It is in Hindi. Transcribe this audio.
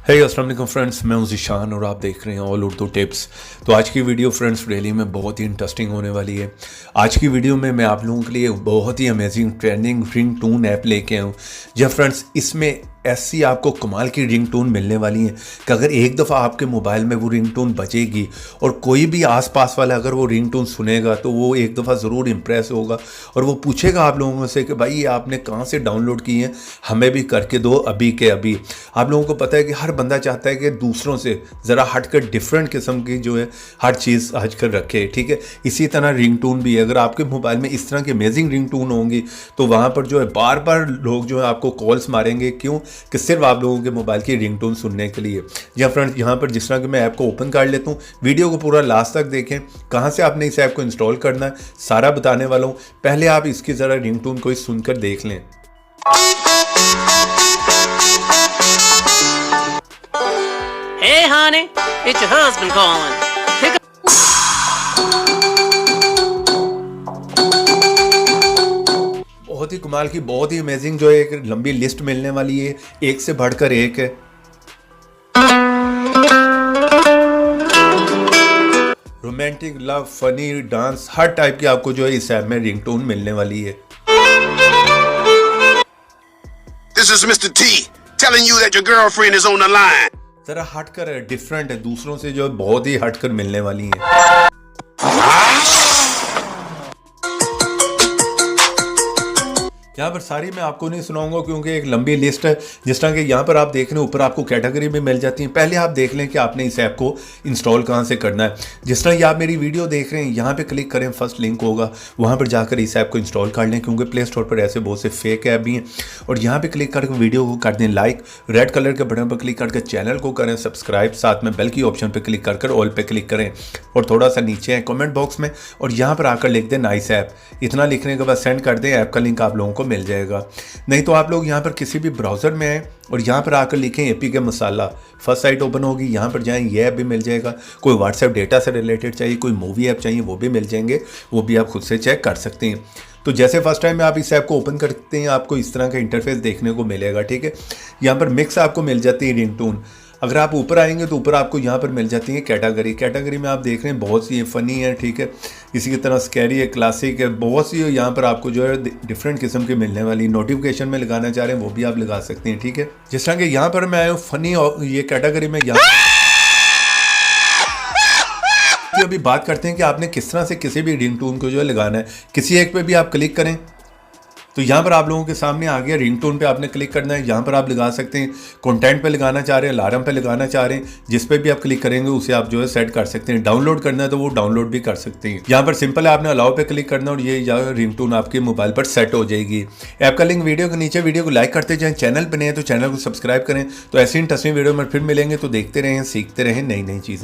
हे अस्सलाम वालेकुम फ्रेंड्स, मैं हूं ज़ीशान और आप देख रहे हैं ऑल उर्दू टिप्स। तो आज की वीडियो फ्रेंड्स रियली में बहुत ही इंटरेस्टिंग होने वाली है। आज की वीडियो में मैं आप लोगों के लिए बहुत ही amazing trending ringtone app लेके आया हूँ। जब फ्रेंड्स इसमें ऐसी आपको कमाल की रिंग टून मिलने वाली है कि अगर एक दफ़ा आपके मोबाइल में वो रिंग टून बजेगी और कोई भी आसपास वाला अगर वो रिंग टून सुनेगा तो वो एक दफ़ा ज़रूर इम्प्रेस होगा और वो पूछेगा आप लोगों से कि भाई ये आपने कहाँ से डाउनलोड की है, हमें भी करके दो अभी के अभी। आप लोगों को पता है कि हर बंदा चाहता है कि दूसरों से ज़रा हटकर डिफरेंट किस्म की जो है हर चीज़ आजकल रखे, ठीक है। इसी तरह रिंग टून भी है। अगर आपके मोबाइल में इस तरह की अमेजिंग रिंग टून होंगी तो वहाँ पर जो है बार बार लोग जो है आपको कॉल्स मारेंगे। क्यों? कि सिर्फ आप लोगों के मोबाइल की रिंगटोन सुनने के लिए। या फ्रेंड्स यहाँ पर जिस तरह कि मैं ऐप को ओपन कर लेता हूँ, वीडियो को पूरा लास्ट तक देखें। कहाँ से आपने इस ऐप को इंस्टॉल करना है सारा बताने वाला हूँ। पहले आप इसकी ज़रा रिंगटोन को सुनकर देख लें। Hey honey, it's your husband calling. Pick up. बहुत ही कमाल की, बहुत ही अमेजिंग जो है एक लंबी लिस्ट मिलने वाली है, एक से बढ़कर एक है। रोमांटिक, लव, फनी, डांस, हर टाइप की आपको जो है इस ऐप में रिंगटोन मिलने वाली है। This is Mr. T telling you that your girlfriend is on the line. जरा हटकर है, डिफरेंट है, दूसरों से जो है बहुत ही हटकर मिलने वाली है। यहाँ पर सारी मैं आपको नहीं सुनाऊंगा क्योंकि एक लंबी लिस्ट है। जिस तरह के यहाँ पर आप देख रहे हैं ऊपर आपको कैटेगरी भी मिल जाती है। पहले आप देख लें कि आपने इस ऐप को इंस्टॉल कहाँ से करना है। जिस तरह ये आप मेरी वीडियो देख रहे हैं, यहाँ पे क्लिक करें, फर्स्ट लिंक होगा, वहाँ पर जाकर इस ऐप को इंस्टॉल कर लें क्योंकि प्ले स्टोर पर ऐसे बहुत से फेक ऐप भी हैं। और यहाँ पर क्लिक करके वीडियो को कर दें लाइक, रेड कलर के बटन पर क्लिक करके चैनल को करें सब्सक्राइब, साथ में बेल की ऑप्शन पर क्लिक कर ऑल पे क्लिक करें और थोड़ा सा नीचे है कमेंट बॉक्स में और यहाँ पर आकर लिख दें नाइस ऐप। इतना लिखने के बाद सेंड कर दें, ऐप का लिंक आप लोगों को मिल जाएगा। नहीं तो आप लोग यहाँ पर किसी भी ब्राउज़र में आए और यहाँ पर आकर लिखें एपीके मसाला, फर्स्ट साइट ओपन होगी, यहाँ पर जाएं, ये ऐप भी मिल जाएगा। कोई व्हाट्सएप डेटा से रिलेटेड चाहिए, कोई मूवी ऐप चाहिए, वो भी मिल जाएंगे, वो भी आप खुद से चेक कर सकते हैं। तो जैसे फर्स्ट टाइम में आप इस ऐप को ओपन करते हैं आपको इस तरह का इंटरफेस देखने को मिलेगा, ठीक है। यहाँ पर मिक्स आपको मिल जाती है रिंगटोन। अगर आप ऊपर आएंगे तो ऊपर आपको यहाँ पर मिल जाती है कैटेगरी में आप देख रहे हैं बहुत सी है, फ़नी है, ठीक है। इसी की तरह स्कैरी है, क्लासिक है, बहुत सी यहाँ पर आपको जो है डिफरेंट किस्म की मिलने वाली। नोटिफिकेशन में लगाना चाह रहे हैं वो भी आप लगा सकते हैं, ठीक है। जिस तरह के यहाँ पर मैं आया हूँ फ़नी और ये कैटेगरी में यहाँ अभी बात करते हैं कि आपने किस तरह से किसी भी रिंगटोन को जो है लगाना है। किसी एक पे भी आप क्लिक करें तो यहाँ पर आप लोगों के सामने आ गया, रिंगटोन पे आपने क्लिक करना है। यहाँ पर आप लगा सकते हैं, कंटेंट पे लगाना चाह रहे हैं, अलार्म पे लगाना चाह रहे हैं, जिस पे भी आप क्लिक करेंगे उसे आप जो है सेट कर सकते हैं। डाउनलोड करना है तो वो डाउनलोड भी कर सकते हैं। यहाँ पर सिंपल है, आपने अलाउ पे क्लिक करना और ये रिंगटोन आपके मोबाइल पर सेट हो जाएगी। ऐप का लिंक वीडियो के नीचे, वीडियो को लाइक करते जाएँ। चैनल पर नहीं है तो चैनल को सब्सक्राइब करें। तो ऐसी इंटरेस्टिंग वीडियो में फिर मिलेंगे, तो देखते रहें, सीखते रहें नई नई चीज़ें।